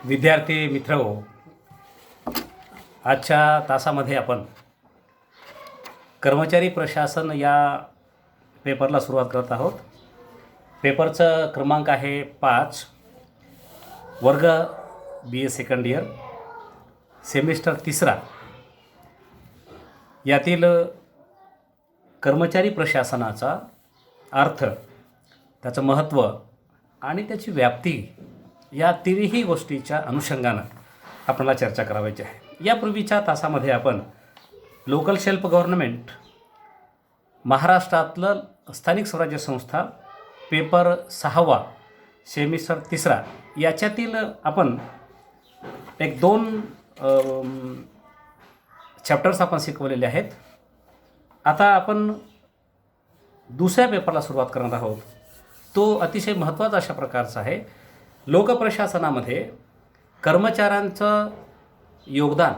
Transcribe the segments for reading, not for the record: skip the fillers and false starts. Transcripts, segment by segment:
विद्यार्थी मित्र हो, आजच्या तासामध्ये आपण कर्मचारी प्रशासन या पेपरला सुरुवात करत आहोत. पेपरचं क्रमांक आहे 5, वर्ग BA सेकंड इयर, सेमिस्टर 3. यातील कर्मचारी प्रशासनाचा अर्थ, त्याचं महत्त्व आणि त्याची व्याप्ती या तिन्ही गोष्टीच्या अनुषंगानं आपल्याला चर्चा करायची आहे. यापूर्वीच्या तासामध्ये आपण लोकल सेल्फ गव्हर्नमेंट, महाराष्ट्रातलं स्थानिक स्वराज्य संस्था, पेपर 6, सेमिस्टर 3 याच्यातील आपण 1-2 चॅप्टर्स आपण शिकवलेले आहेत. आता आपण दुसऱ्या पेपरला सुरुवात करणार आहोत. तो अतिशय महत्त्वाचा अशा प्रकारचा आहे. लोकप्रशासनामध्ये कर्मचाऱ्यांचं योगदान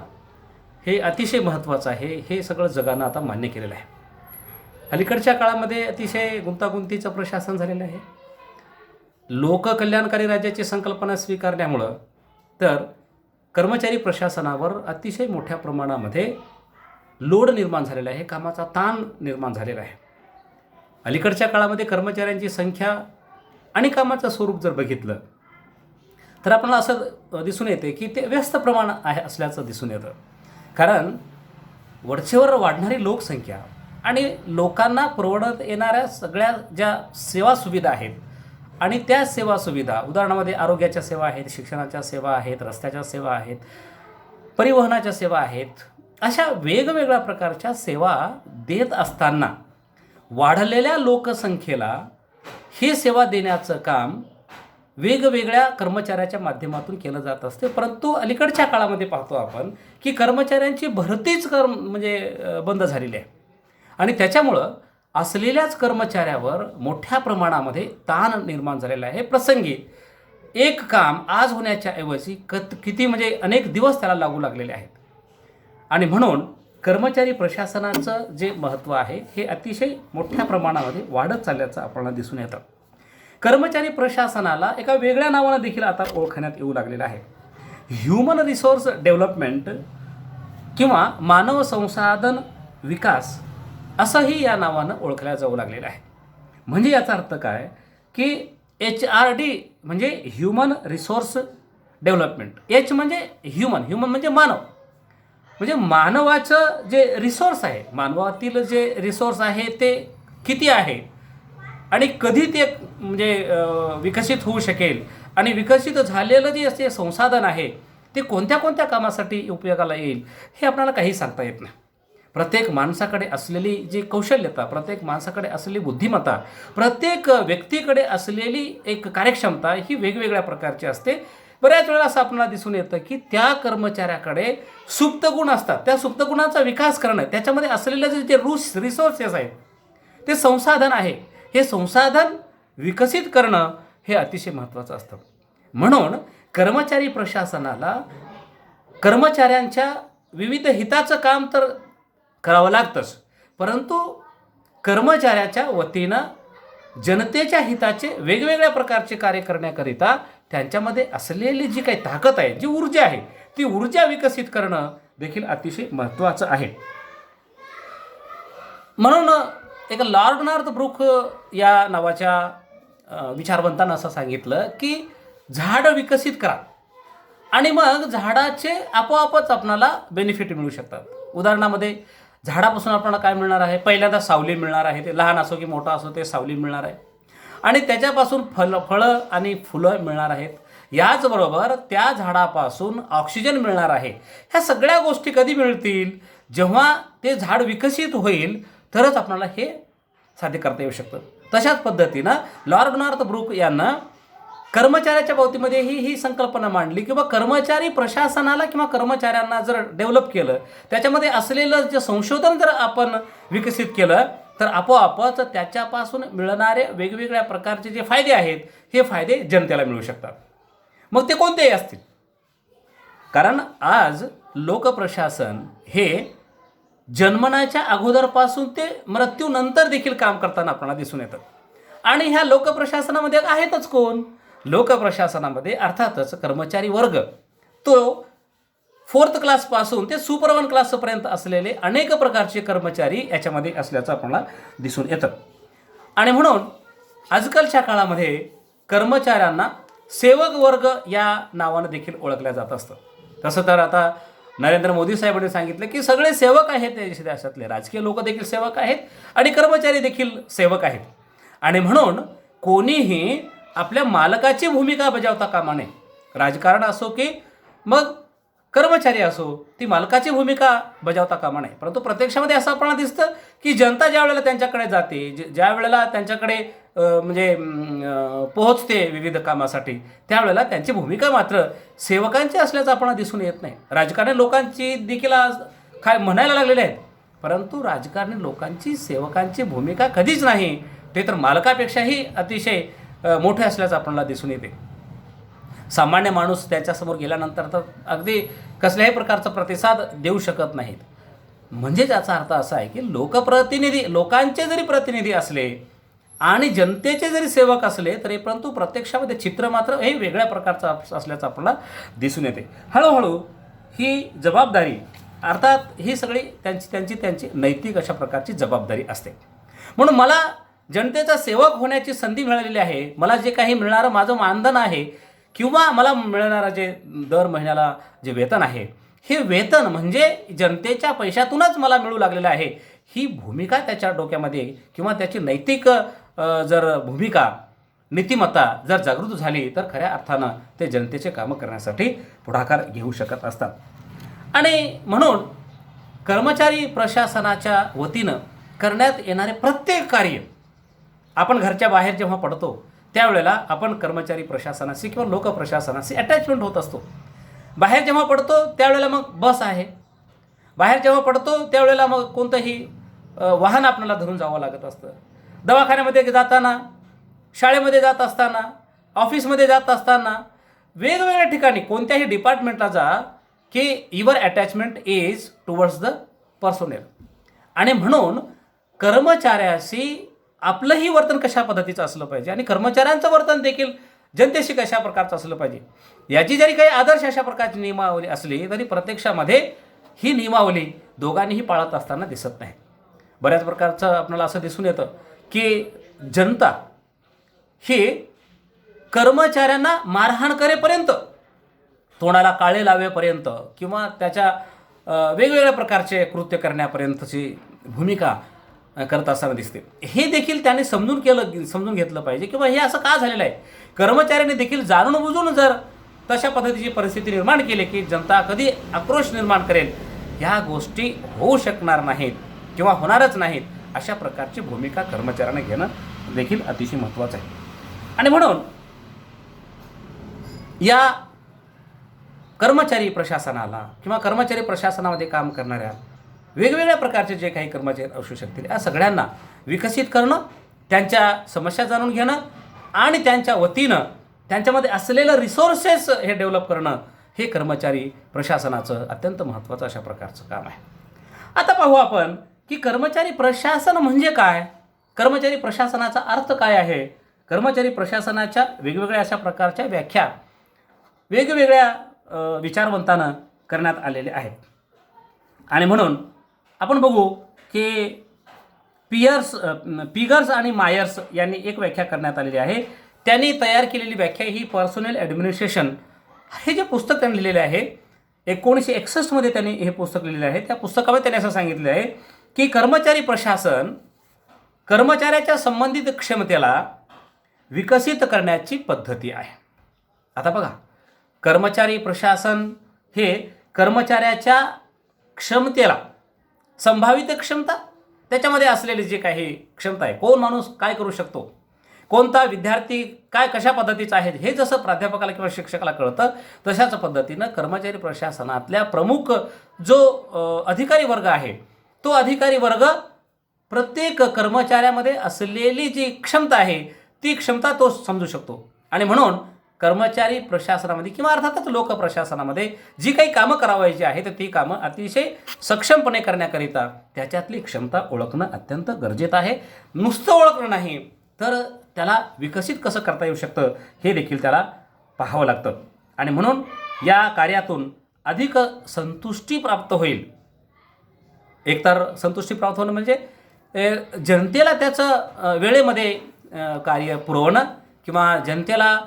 हे अतिशय महत्त्वाचं आहे. हे सगळं जगानं आता मान्य केलेलं आहे. अलीकडच्या काळामध्ये अतिशय गुंतागुंतीचं प्रशासन झालेलं आहे. लोककल्याणकारी राज्याची संकल्पना स्वीकारण्यामुळं तर कर्मचारी प्रशासनावर अतिशय मोठ्या प्रमाणामध्ये लोड निर्माण झालेला आहे, कामाचा ताण निर्माण झालेला आहे. अलीकडच्या काळामध्ये कर्मचाऱ्यांची संख्या आणि कामाचं स्वरूप जर बघितलं तर आपल्याला असं दिसून येते की ते व्यस्त प्रमाण आहे असल्याचं दिसून येतं. कारण वरचेवर वाढणारी लोकसंख्या आणि लोकांना परवडत येणाऱ्या सगळ्या ज्या सेवा सुविधा आहेत आणि त्या सेवा सुविधा, उदाहरणामध्ये आरोग्याच्या सेवा आहेत, शिक्षणाच्या सेवा आहेत, रस्त्याच्या सेवा आहेत, परिवहनाच्या सेवा आहेत, अशा वेगवेगळ्या प्रकारच्या सेवा देत असताना वाढलेल्या लोकसंख्येला ही सेवा देण्याचं काम वेगवेगळ्या कर्मचाऱ्याच्या माध्यमातून केलं जात असते. परंतु अलीकडच्या काळामध्ये पाहतो आपण की कर्मचाऱ्यांची भरतीच बंद झालेली आहे आणि त्याच्यामुळं असलेल्याच कर्मचाऱ्यावर मोठ्या प्रमाणामध्ये ताण निर्माण झालेला आहे. प्रसंगी एक काम आज होण्याच्या ऐवजी किती अनेक दिवस त्याला लागू लागलेले आहेत आणि म्हणून कर्मचारी प्रशासनाचं जे महत्त्व आहे हे अतिशय मोठ्या प्रमाणामध्ये वाढत चालल्याचं आपल्याला दिसून येतं. कर्मचारी प्रशासनाला एका वेगळ्या नावानं देखील आता ओळखण्यात येऊ लागलेलं आहे. ह्युमन रिसोर्स डेव्हलपमेंट किंवा मानव संसाधन विकास असंही या नावानं ओळखल्या जाऊ लागलेलं आहे. म्हणजे याचा अर्थ काय की HRD म्हणजे ह्युमन रिसोर्स डेव्हलपमेंट. H म्हणजे ह्युमन म्हणजे मानव, म्हणजे मानवाचं जे रिसोर्स आहे, मानवातील जे रिसोर्स आहे ते किती आहे आणि कधी ते विकसित होऊ शकेल आणि विकसित झालेलं जे असे संसाधन आहे ते कोणत्या कोणत्या कामासाठी उपयोगाला येईल हे आपल्याला काही सांगता येत नाही. प्रत्येक माणसाकडे असलेली जी कौशल्यता, प्रत्येक माणसाकडे असलेली बुद्धिमत्ता, प्रत्येक व्यक्तीकडे असलेली एक कार्यक्षमता ही वेगवेगळ्या प्रकारची असते. बऱ्याच वेळा असं आपल्याला दिसून येतं की त्या कर्मचाऱ्याकडे सुप्त गुण असतात. त्या सुप्त गुणांचा विकास करणं, त्याच्यामध्ये असलेले जे रिसोर्सेस आहेत, ते संसाधन आहे, हे संसाधन विकसित करणं हे अतिशय महत्त्वाचं असतं. म्हणून कर्मचारी प्रशासनाला कर्मचाऱ्यांच्या विविध हिताचं काम तर करावं लागतंच, परंतु कर्मचाऱ्याच्या वतीनं जनतेच्या हिताचे वेगवेगळ्या प्रकारचे कार्य करण्याकरिता त्यांच्यामध्ये असलेली जी काही ताकद आहे, जी ऊर्जा आहे, ती ऊर्जा विकसित करणं देखील अतिशय महत्त्वाचं आहे. म्हणून एक लॉर्ड नॉर्थ ब्रूक या नावाच्या विचारवंतानं असं सांगितलं की झाड विकसित करा आणि मग झाडाचे आपोआपच आपणाला बेनिफिट मिळू शकतात. उदाहरणामध्ये झाडापासून आपल्याला काय मिळणार आहे? पहिल्यांदा सावली मिळणार आहे. ते लहान असो की मोठा असो ते सावली मिळणार आहे आणि त्याच्यापासून फळं आणि फुलं मिळणार आहेत. याचबरोबर त्या झाडापासून ऑक्सिजन मिळणार आहे. ह्या सगळ्या गोष्टी कधी मिळतील? जेव्हा ते झाड विकसित होईल तरच आपल्याला हे साध्य करता येऊ शकतं. तशाच पद्धतीनं लॉर्ड नॉर्थ ब्रूक यांना कर्मचाऱ्याच्या बाबतीमध्ये ही संकल्पना मांडली किंवा कर्मचारी प्रशासनाला किंवा कर्मचाऱ्यांना जर डेव्हलप केलं, त्याच्यामध्ये असलेलं जे संशोधन जर आपण विकसित केलं तर आपोआपच त्याच्यापासून मिळणारे वेगवेगळ्या प्रकारचे जे फायदे आहेत हे फायदे जनतेला मिळू शकतात. मग ते कोणतेही असतील. कारण आज लोकप्रशासन हे जन्मण्याच्या अगोदरपासून ते मृत्यूनंतर देखील काम करताना आपल्याला दिसून येतं. आणि ह्या लोकप्रशासनामध्ये आहेतच कोण? लोकप्रशासनामध्ये अर्थातच कर्मचारी वर्ग तो 4th क्लासपासून ते सुपर 1 क्लासपर्यंत असलेले अनेक प्रकारचे कर्मचारी याच्यामध्ये असल्याचं आपल्याला दिसून येतं. आणि म्हणून आजकालच्या काळामध्ये कर्मचाऱ्यांना सेवक वर्ग या नावानं देखील ओळखल्या जात असतं. तसं तर आता नरेंद्र मोदी साहेबांनी सांगितलं की सगळे सेवक आहेत देशातले, राजकीय लोक देखील सेवक आहेत आणि कर्मचारी देखील सेवक आहेत. आणि म्हणून कोणीही आपल्या मालकाची भूमिका बजावता कामा नये. राजकारण असो की मग कर्मचारी असो, ती मालकाची भूमिका बजावता कामा नये. परंतु प्रत्यक्षामध्ये असं आपल्याला दिसतं की जनता ज्या वेळेला त्यांच्याकडे जाते, ज्या वेळेला त्यांच्याकडे पोहोचते विविध कामासाठी, त्यावेळेला त्यांची भूमिका मात्र सेवकांची असल्याचं आपल्याला दिसून येत नाही. राजकारणी लोकांची देखील आज काय म्हणायला लागलेले आहेत, परंतु राजकारणी लोकांची सेवकांची भूमिका कधीच नाही, ते तर मालकापेक्षाही अतिशय मोठे असल्याचं आपल्याला दिसून येते. सामान्य माणूस त्याच्यासमोर गेल्यानंतर तर अगदी कसल्याही प्रकारचा प्रतिसाद देऊ शकत नाहीत. म्हणजे याचा अर्थ असा आहे की लोकप्रतिनिधी, लोकांचे जरी प्रतिनिधी असले आणि जनतेचे जरी सेवक असले तरी परंतु प्रत्यक्षामध्ये चित्र मात्र हे वेगळ्या प्रकारचं असल्याचं आपल्याला दिसून येते. हळूहळू ही जबाबदारी, अर्थात ही सगळी त्यांची नैतिक अशा प्रकारची जबाबदारी असते. म्हणून मला जनतेचा सेवक होण्याची संधी मिळालेली आहे. मला जे काही मिळणारं माझं मानधन आहे किंवा मला मिळणारं जे दर महिन्याला जे वेतन आहे, हे वेतन म्हणजे जनतेच्या पैशातूनच मला मिळू लागलेलं आहे. ही भूमिका त्याच्या डोक्यामध्ये किंवा त्याची नैतिक जर भूमिका, नीतिमत्ता जर जागृत झाली तर खऱ्या अर्थानं ते जनतेचे कामं करण्यासाठी पुढाकार घेऊ शकत असतात. आणि म्हणून कर्मचारी प्रशासनाच्या वतीनं करण्यात येणारे प्रत्येक कार्य, आपण घरच्या बाहेर जेव्हा पडतो त्यावेळेला आपण कर्मचारी प्रशासनाशी किंवा लोकप्रशासनाशी अटॅचमेंट होत असतो. बाहेर जेव्हा पडतो त्यावेळेला मग बस आहे, बाहेर जेव्हा पडतो त्यावेळेला मग कोणतंही वाहन आपल्याला धरून जावं लागत असतं. दवाखान्यामध्ये जाताना, शाळेमध्ये जात असताना, ऑफिसमध्ये जात असताना, वेगवेगळ्या ठिकाणी कोणत्याही डिपार्टमेंटला जा की your attachment is towards the personnel. आणि म्हणून कर्मचाऱ्याशी आपलंही वर्तन कशा पद्धतीचं असलं पाहिजे आणि कर्मचाऱ्यांचं वर्तन देखील जनतेशी कशा प्रकारचं असलं पाहिजे, याची जरी काही आदर्श अशा प्रकारची नियमावली असली तरी प्रत्यक्षामध्ये ही नियमावली दोघांनीही पाळत असताना दिसत नाही. बऱ्याच प्रकारचं आपल्याला असं दिसून येतं की जनता ही कर्मचाऱ्यांना मारहाण करेपर्यंत, तोंडाला काळे लावेपर्यंत किंवा त्याच्या वेगवेगळ्या प्रकारचे कृत्य करण्यापर्यंतची भूमिका करत असताना दिसते. हे देखील त्याने समजून घेतलं पाहिजे किंवा हे असं का झालेलं आहे. कर्मचाऱ्यांनी देखील जाणून बुजून जर तशा पद्धतीची परिस्थिती निर्माण केली की जनता कधी आक्रोश निर्माण करेल, ह्या गोष्टी होऊ शकणार नाहीत किंवा होणारच नाहीत. अशा प्रकारची भूमिका कर्मचाऱ्यांना घेणं देखील अतिशय महत्त्वाचं आहे. आणि म्हणून या कर्मचारी प्रशासनाला किंवा कर्मचारी प्रशासनामध्ये काम करणाऱ्या वेगवेगळ्या प्रकारचे जे काही कर्मचारी असू शकतील, या सगळ्यांना विकसित करणं, त्यांच्या समस्या जाणून घेणं आणि त्यांच्या वतीनं त्यांच्यामध्ये असलेलं रिसोर्सेस हे डेव्हलप करणं, हे कर्मचारी प्रशासनाचं अत्यंत महत्त्वाचं अशा प्रकारचं काम आहे. आता पाहू आपण की कर्मचारी प्रशासन म्हणजे काय, कर्मचारी प्रशासनाचा अर्थ काय आहे. कर्मचारी प्रशासनाच्या वेगवेगळ्या अशा प्रकारच्या व्याख्या वेगवेगळ्या विचारवंतानं करण्यात आलेले आहेत. आणि म्हणून आपण बघू की पिगर्स आणि मायर्स यांनी एक व्याख्या करण्यात आलेली आहे. त्यांनी तयार केलेली व्याख्या ही पर्सनल ॲडमिनिस्ट्रेशन हे जे पुस्तक त्यांनी लिहिलेले आहे 1961 त्यांनी हे पुस्तक लिहिलेलं आहे. त्या पुस्तकामध्ये त्यांनी असं सांगितलं आहे की कर्मचारी प्रशासन कर्मचाऱ्याच्या संबंधित क्षमतेला विकसित करण्याची पद्धती आहे. आता बघा, कर्मचारी प्रशासन हे कर्मचाऱ्याच्या क्षमतेला, संभावित क्षमता, त्याच्यामध्ये असलेली जी काही क्षमता आहे, कोण माणूस काय करू शकतो, कोणता विद्यार्थी काय कशा पद्धतीचा आहे, हे जसं प्राध्यापकाला किंवा शिक्षकाला कळतं तशाच पद्धतीनं कर्मचारी प्रशासनातल्या प्रमुख जो अधिकारी वर्ग आहे, तो अधिकारी वर्ग प्रत्येक कर्मचाऱ्यामध्ये असलेली जी क्षमता आहे ती क्षमता तो समजू शकतो. आणि म्हणून कर्मचारी प्रशासनामध्ये किंवा अर्थातच लोकप्रशासनामध्ये जी काही कामं करावायची आहेत ती कामं अतिशय सक्षमपणे करण्याकरिता त्याच्यातली क्षमता ओळखणं अत्यंत गरजेचं आहे. नुसतं ओळखणं नाही तर त्याला विकसित कसं करता येऊ शकतं हे देखील त्याला पाहावं लागतं. आणि म्हणून या कार्यातून अधिक संतुष्टी प्राप्त होईल. एकतर संतुष्टी प्राप्त होणं म्हणजे जनतेला त्याचं वेळेमध्ये कार्य पुरवणं किंवा जनतेला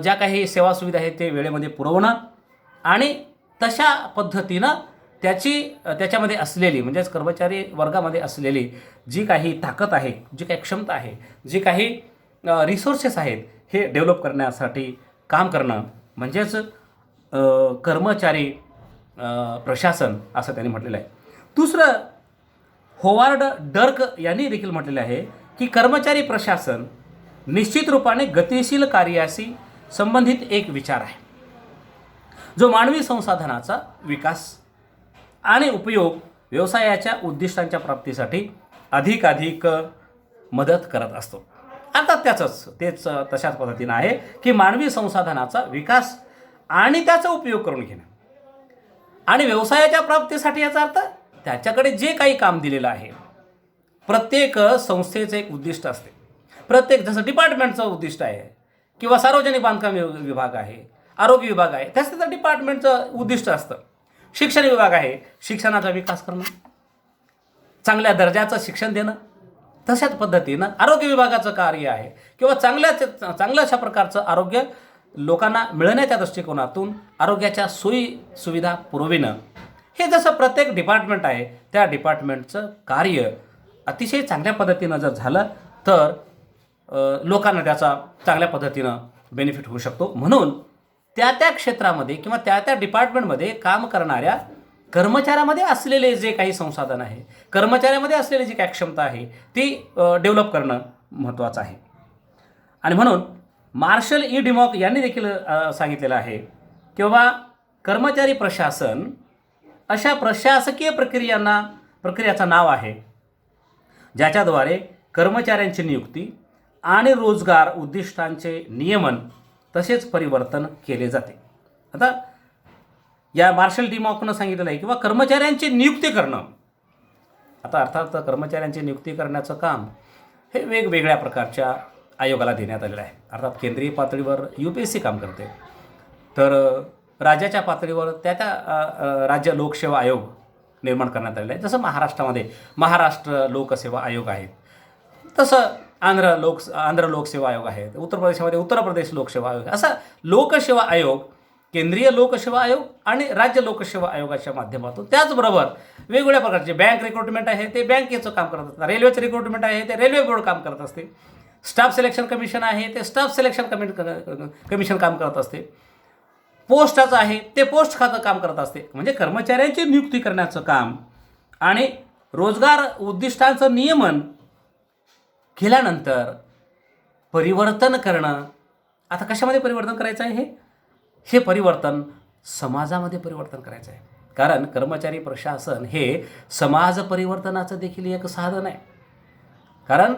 ज्या काही सेवा सुविधा आहेत ते वेळेमध्ये पुरवणं आणि तशा पद्धतीनं त्याच्यामध्ये असलेली म्हणजेच कर्मचारी वर्गामध्ये असलेली जी काही ताकद आहे, जी काही क्षमता आहे, जी काही रिसोर्सेस आहेत हे डेव्हलप करण्यासाठी काम करणं म्हणजेच कर्मचारी प्रशासन असं त्यांनी म्हटलेलं आहे. दुसरं, होवार्ड डर्क यांनी देखील म्हटलेलं आहे की कर्मचारी प्रशासन निश्चित रूपाने गतिशील कार्याशी संबंधित एक विचार आहे जो मानवी संसाधनाचा विकास आणि उपयोग व्यवसायाच्या उद्दिष्टांच्या प्राप्तीसाठी अधिकाधिक मदत करत असतो. अर्थात तेच तशाच पद्धतीनं आहे की मानवी संसाधनाचा विकास आणि त्याचा उपयोग करून घेणं आणि व्यवसायाच्या प्राप्तीसाठी याचा अर्थ त्याच्याकडे जे काही काम दिलेलं आहे. प्रत्येक संस्थेचं एक उद्दिष्ट असते. प्रत्येक जसं डिपार्टमेंटचं उद्दिष्ट आहे किंवा सार्वजनिक बांधकाम विभाग आहे, आरोग्य विभाग आहे, त्याचं डिपार्टमेंटचं उद्दिष्ट असतं. शिक्षण विभाग आहे, शिक्षणाचा विकास करणं, चांगल्या दर्जाचं शिक्षण देणं. तशाच पद्धतीनं आरोग्य विभागाचं कार्य आहे किंवा चांगल्या अशा प्रकारचं आरोग्य लोकांना मिळण्याच्या दृष्टिकोनातून आरोग्याच्या सोयी सुविधा पुरविणं. हे जसं प्रत्येक डिपार्टमेंट आहे त्या डिपार्टमेंटचं कार्य अतिशय चांगल्या पद्धतीनं जर झालं तर लोकांना त्याचा चांगल्या पद्धतीनं बेनिफिट होऊ शकतो. म्हणून त्या क्षेत्रामध्ये किंवा त्या डिपार्टमेंटमध्ये काम करणाऱ्या कर्मचाऱ्यामध्ये असलेले जे काही संसाधन आहे, कर्मचाऱ्यामध्ये असलेली जी काही क्षमता आहे ती डेव्हलप करणं महत्त्वाचं आहे. आणि म्हणून मार्शल ई डिमॉक यांनी देखील सांगितलेलं आहे की बाबा कर्मचारी प्रशासन अशा प्रशासकीय प्रक्रियाचं नाव आहे ज्याच्याद्वारे कर्मचाऱ्यांची नियुक्ती आणि रोजगार उद्दिष्टांचे नियमन तसेच परिवर्तन केले जाते. आता या मार्शल डिमॉकनं सांगितलेलं आहे किंवा कर्मचाऱ्यांची नियुक्ती करणं. आता अर्थात कर्मचाऱ्यांची नियुक्ती करण्याचं काम हे वेगवेगळ्या प्रकारच्या आयोगाला देण्यात आलेलं आहे. अर्थात केंद्रीय पातळीवर UPSC काम करते, तर राज्याच्या पातळीवर त्या राज्य लोकसेवा आयोग निर्माण करण्यात आलेला आहे. जसं महाराष्ट्रामध्ये महाराष्ट्र लोकसेवा आयोग आहे, तसं आंध्र लोकसेवा आयोग आहे, उत्तर प्रदेशामध्ये उत्तर प्रदेश लोकसेवा आयोग. असा लोकसेवा आयोग, केंद्रीय लोकसेवा आयोग आणि राज्य लोकसेवा आयोगाच्या माध्यमातून त्याचबरोबर वेगवेगळ्या प्रकारचे बँक रिक्रुटमेंट आहे ते बँकेचं काम करत असतात, रेल्वेचं रिक्रुटमेंट आहे ते रेल्वे बोर्ड काम करत असते, स्टाफ सिलेक्शन कमिशन आहे ते स्टाफ सिलेक्शन कमिशन काम करत असते, पोस्टाचं आहे ते पोस्ट खातं काम करत असते. म्हणजे कर्मचाऱ्यांची नियुक्ती करण्याचं काम आणि रोजगार उद्दिष्टांचं नियमन केल्यानंतर परिवर्तन करणं. आता कशामध्ये परिवर्तन करायचं आहे? हे परिवर्तन समाजामध्ये परिवर्तन करायचं आहे. कारण कर्मचारी प्रशासन हे समाज परिवर्तनाचं देखील एक साधन आहे. कारण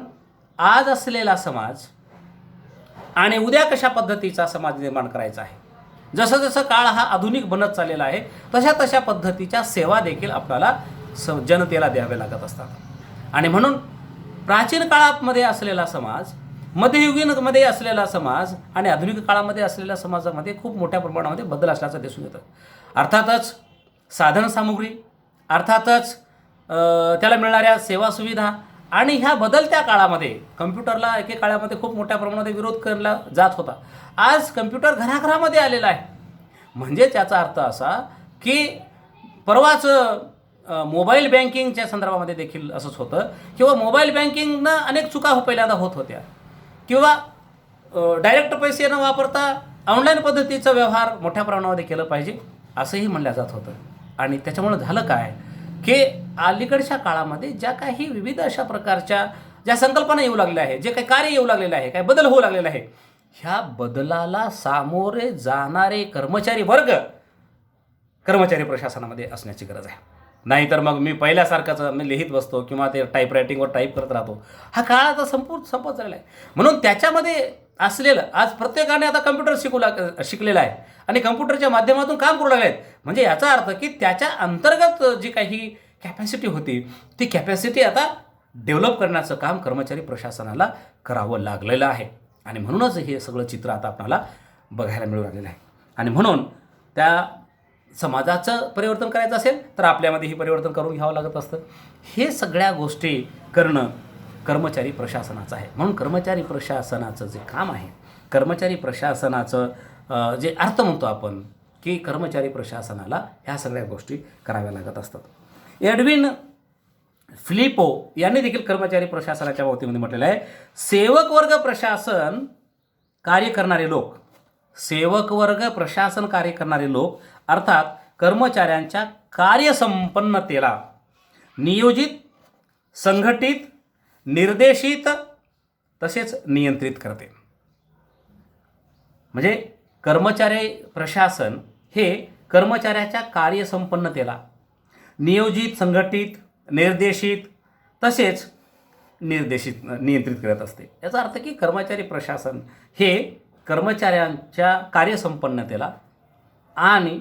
आज असलेला समाज आणि उद्या कशा पद्धतीचा समाज निर्माण करायचा आहे, जसं जसं काळ हा आधुनिक बनत चाललेला आहे तशा पद्धतीच्या सेवा देखील आपल्याला जनतेला द्याव्या लागत असतात. आणि म्हणून प्राचीन काळामध्ये असलेला समाज, मध्ययुगीनमध्ये असलेला समाज आणि आधुनिक काळामध्ये असलेल्या समाजामध्ये खूप मोठ्या प्रमाणामध्ये बदल असल्याचं दिसून येतं. अर्थातच साधनसामुग्री, अर्थातच त्याला मिळणाऱ्या सेवा सुविधा आणि ह्या बदलत्या काळामध्ये कम्प्युटरला एके काळामध्ये खूप मोठ्या प्रमाणामध्ये विरोध केला जात होता. आज कम्प्युटर घराघरामध्ये आलेला आहे. म्हणजे त्याचा अर्थ असा की परवाच मोबाईल बँकिंगच्या संदर्भामध्ये देखील असंच होतं किंवा मोबाईल बँकिंगनं अनेक चुका पहिल्यांदा होत होत्या किंवा डायरेक्ट पैसे न वापरता ऑनलाईन पद्धतीचा व्यवहार मोठ्या प्रमाणामध्ये केलं पाहिजे असंही म्हणलं जात होतं. आणि त्याच्यामुळं झालं काय की अलीकडच्या काळामध्ये ज्या काही विविध अशा प्रकारच्या ज्या संकल्पना येऊ लागल्या आहेत, जे काही कार्य येऊ लागलेलं आहे, काही बदल होऊ लागलेला आहे, ह्या बदलाला सामोरे जाणारे कर्मचारी वर्ग कर्मचारी प्रशासनामध्ये असण्याची गरज आहे. नाहीतर मग मी पहिल्यासारखंच मी लिहित बसतो किंवा ते टाईपरायटिंगवर टाईप करत राहतो. हा काळ आता संपत झालेला आहे. म्हणून त्याच्यामध्ये असलेलं आज प्रत्येकाने आता कम्प्युटर शिकलेला आहे आणि कम्प्युटरच्या माध्यमातून काम करू लागले आहेत. म्हणजे याचा अर्थ की त्याच्या अंतर्गत जी काही कॅपॅसिटी होती ती कॅपॅसिटी आता डेव्हलप करण्याचं काम कर्मचारी प्रशासनाला करावं लागलेलं आहे. आणि म्हणूनच हे सगळं चित्र आता आपल्याला बघायला मिळू लागलेलं आहे. आणि म्हणून त्या समाजाचं परिवर्तन करायचं असेल तर आपल्यामध्येही परिवर्तन करून घ्यावं लागत असतं. हे सगळ्या गोष्टी करणं कर्मचारी प्रशासनाचं आहे. म्हणून कर्मचारी प्रशासनाचं जे काम आहे, कर्मचारी प्रशासनाचं जे अर्थ म्हणतो आपण की कर्मचारी प्रशासनाला ह्या सगळ्या गोष्टी कराव्या लागत असतात. एडविन फिलिपो यांनी देखील कर्मचारी प्रशासनाच्या बाबतीमध्ये म्हटलेलं आहे, सेवक वर्ग प्रशासन कार्य करणारे लोक, सेवक वर्ग प्रशासन कार्य करणारे लोक अर्थात कर्मचाऱ्यांच्या कार्यसंपन्नतेला नियोजित, संघटित, निर्देशित तसेच नियंत्रित करते. म्हणजे कर्मचारी प्रशासन हे कर्मचाऱ्याच्या कार्यसंपन्नतेला नियोजित, संघटित, निर्देशित तसेच नियंत्रित करत असते. याचा अर्थ की कर्मचारी प्रशासन हे कर्मचाऱ्यांच्या कार्यसंपन्नतेला आणि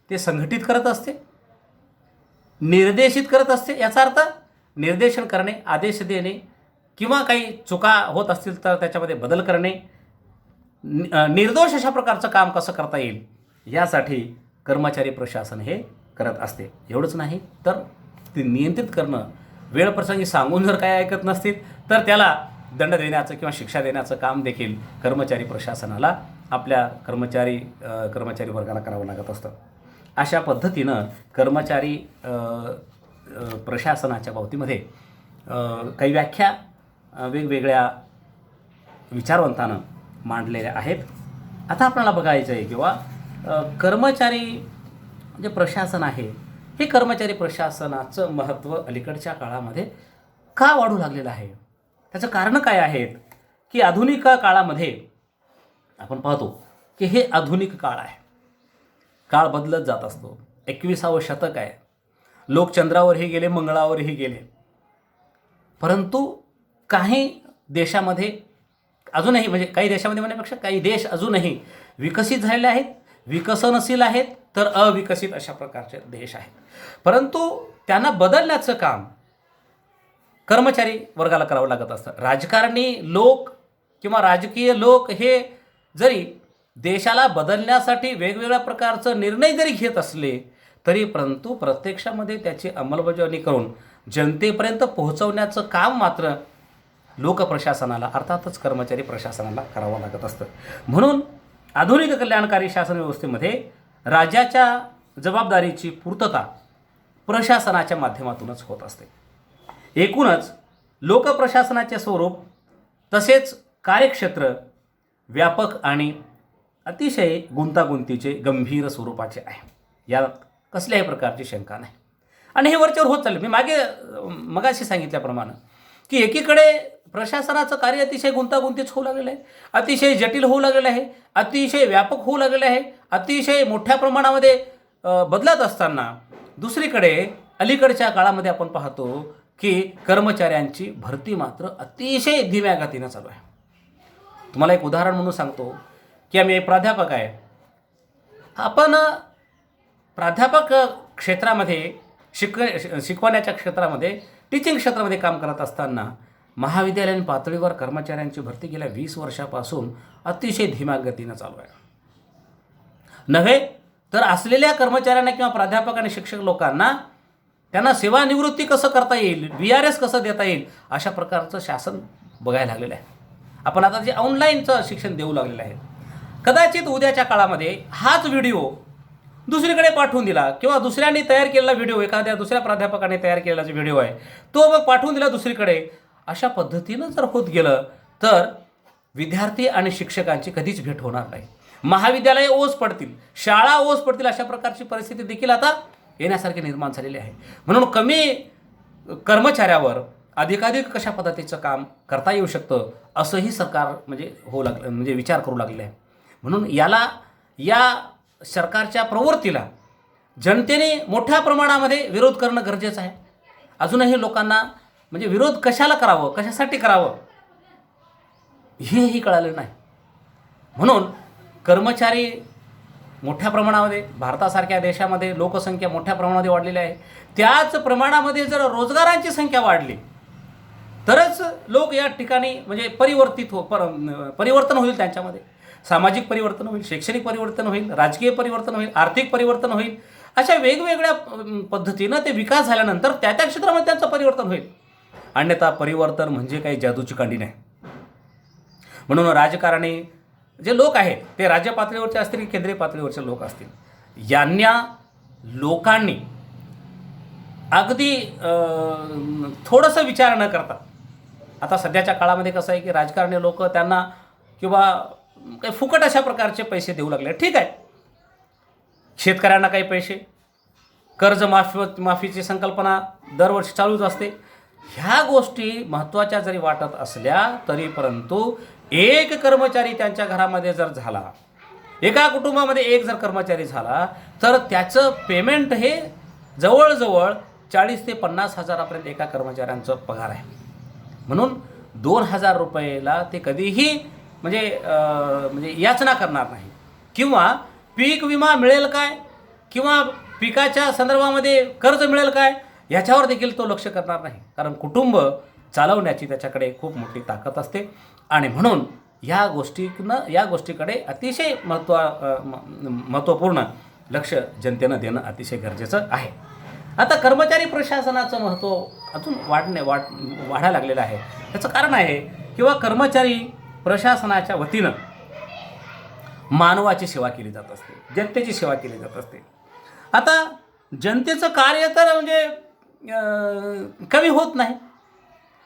ते संघटित करत असते, निर्देशित करत असते. याचा अर्थ निर्देशन करणे, आदेश देणे किंवा काही चुका होत असतील तर त्याच्यामध्ये बदल करणे, निर्दोष अशा प्रकारचं काम कसं करता येईल यासाठी कर्मचारी प्रशासन हे करत असते. एवढंच नाही तर ते नियंत्रित करणं, वेळप्रसंगी सांगून जर काय ऐकत नसतील तर त्याला दंड देण्याचं किंवा शिक्षा देण्याचं काम देखील कर्मचारी प्रशासनाला आपल्या कर्मचारी वर्गाला करावं लागत असतं. अशा पद्धतीनं कर्मचारी प्रशासनाच्या बाबतीमध्ये काही व्याख्या वेगवेगळ्या विचारवंतानं मांडलेल्या आहेत. आता आपल्याला बघायचं आहे किंवा कर्मचारी जे प्रशासन आहे हे कर्मचारी प्रशासनाचं महत्त्व अलीकडच्या काळामध्ये का वाढू लागलेलं आहे, त्याचं कारण काय आहेत की आधुनिक काळामध्ये आपण पाहतो की हे आधुनिक काळ आहे, काळ बदलत जात असतो. 21वे शतक आहे, लोक चंद्रावरही गेले, मंगळावरही गेले, परंतु काही देशामध्ये अजूनही, म्हणजे काही देशामध्ये म्हणण्यापेक्षा काही देश अजूनही विकसित झालेले आहेत, विकसनशील आहेत, तर अविकसित अशा प्रकारचे देश आहेत. परंतु त्यांना बदलण्याचं काम कर्मचारी वर्गाला करावं लागत असतं. राजकारणी लोक किंवा राजकीय लोक हे जरी देशाला बदलण्यासाठी वेगवेगळ्या प्रकारचं निर्णय जरी घेत असले तरी परंतु प्रत्यक्षामध्ये त्याची अंमलबजावणी करून जनतेपर्यंत पोहोचवण्याचं काम मात्र लोकप्रशासनाला अर्थातच कर्मचारी प्रशासनाला करावं लागत असतं. म्हणून आधुनिक कल्याणकारी शासन व्यवस्थेमध्ये राज्याच्या जबाबदारीची पूर्तता प्रशासनाच्या माध्यमातूनच होत असते. एकूणच लोकप्रशासनाचे स्वरूप तसेच कार्यक्षेत्र व्यापक आणि अतिशय गुंतागुंतीचे गंभीर स्वरूपाचे आहे, यात कसल्याही प्रकारची शंका नाही. आणि हे वरच्यावर होत चाललं. मी मगाशी सांगितल्याप्रमाणे की एकीकडे प्रशासनाचं कार्य अतिशय गुंतागुंतीच होऊ लागलेलं आहे, अतिशय जटिल होऊ लागलेलं आहे, अतिशय व्यापक होऊ लागलेलं आहे, अतिशय मोठ्या प्रमाणामध्ये बदलत असताना दुसरीकडे अलीकडच्या काळामध्ये आपण पाहतो की कर्मचाऱ्यांची भरती मात्र अतिशय धीम्या गतीनं चालू आहे. तुम्हाला एक उदाहरण म्हणून सांगतो की आम्ही प्राध्यापक आहे. आपण प्राध्यापक क्षेत्रामध्ये शिकवण्याच्या क्षेत्रामध्ये, टीचिंग क्षेत्रामध्ये काम करत असताना महाविद्यालयीन पातळीवर कर्मचाऱ्यांची भरती गेल्या 20 वर्षापासून अतिशय धीम्या गतीनं चालू आहे. नव्हे तर असलेल्या कर्मचाऱ्यांना किंवा प्राध्यापक आणि शिक्षक लोकांना त्यांना सेवानिवृत्ती कसं करता येईल, VRS कसं देता येईल अशा प्रकारचं शासन बघायला लागलेलं आहे. आपण आता जे ऑनलाईनचं शिक्षण देऊ लागलेलं आहे, कदाचित उद्याच्या काळामध्ये हाच व्हिडिओ दुसरीकडे पाठवून दिला किंवा दुसऱ्यांनी तयार केलेला व्हिडिओ, एखाद्या दुसऱ्या प्राध्यापकाने तयार केलेला जो व्हिडिओ आहे तो मग पाठवून दिला दुसरीकडे, अशा पद्धतीनं जर होत गेलं तर विद्यार्थी आणि शिक्षकांची कधीच भेट होणार नाही. महाविद्यालये ओस पडतील, शाळा ओस पडतील, अशा प्रकारची परिस्थिती देखील आता येण्यासारखी निर्माण झालेली आहे. म्हणून कमी कर्मचाऱ्यावर अधिकाधिक कशा पद्धतीचं काम करता येऊ शकतं असंही सरकार म्हणजे विचार करू लागले आहे. म्हणून या सरकारच्या प्रवृत्तीला जनतेने मोठ्या प्रमाणामध्ये विरोध करणं गरजेचं आहे. अजूनही लोकांना म्हणजे विरोध कशाला करावं, कशासाठी करावं हेही कळालं नाही. म्हणून कर्मचारी मोठ्या प्रमाणामध्ये, भारतासारख्या देशामध्ये लोकसंख्या मोठ्या प्रमाणामध्ये वाढलेली आहे, त्याच प्रमाणामध्ये जर रोजगारांची संख्या वाढली तरच लोक या ठिकाणी म्हणजे परिवर्तन होईल त्यांच्यामध्ये. सामाजिक परिवर्तन होईल, शैक्षणिक परिवर्तन होईल, राजकीय परिवर्तन होईल, आर्थिक परिवर्तन होईल. अशा वेगवेगळ्या पद्धतीनं ते विकास झाल्यानंतर त्या त्या क्षेत्रामध्ये त्यांचं परिवर्तन होईल. अन्यथा परिवर्तन म्हणजे काही जादूची कांडी नाही. म्हणून राजकारणी जे लोक आहेत ते राज्य पातळीवरचे असतील की केंद्रीय पातळीवरचे लोक असतील, यांना लोकांनी अगदी थोडंसं विचार न करता, आता सध्याच्या काळामध्ये कसं आहे की राजकारणी लोक त्यांना किंवा काही फुकट अशा प्रकारचे पैसे देऊ लागले. ठीक आहे, शेतकऱ्यांना काही पैसे, कर्ज माफीची संकल्पना दरवर्षी चालूच असते. ह्या गोष्टी महत्त्वाच्या जरी वाटत असल्या तरी परंतु एक कर्मचारी त्यांच्या घरामध्ये जर झाला, एका कुटुंबामध्ये एक जर कर्मचारी झाला तर त्याचं पेमेंट हे जवळजवळ 40 ते 50 हजारापर्यंत एका कर्मचाऱ्यांचं पगार आहे. म्हणून 2,000 रुपयेला ते कधीही म्हणजे याचना करणार नाही. किंवा पीक विमा मिळेल काय किंवा पिकाच्या संदर्भामध्ये कर्ज मिळेल काय याच्यावर देखील तो लक्ष करणार नाही. कारण कुटुंब चालवण्याची त्याच्याकडे खूप मोठी ताकद असते. आणि म्हणून या गोष्टीकडे अतिशय महत्त्वपूर्ण लक्ष जनतेनं देणं अतिशय गरजेचं आहे. आता कर्मचारी प्रशासनाचं महत्त्व अजून वाढायला लागलेलं आहे. त्याचं कारण आहे किंवा कर्मचारी प्रशासनाच्या वतीनं मानवाची सेवा केली जात असते, जनतेची सेवा केली जात असते. आता जनतेचं कार्य तर म्हणजे कमी होत नाही.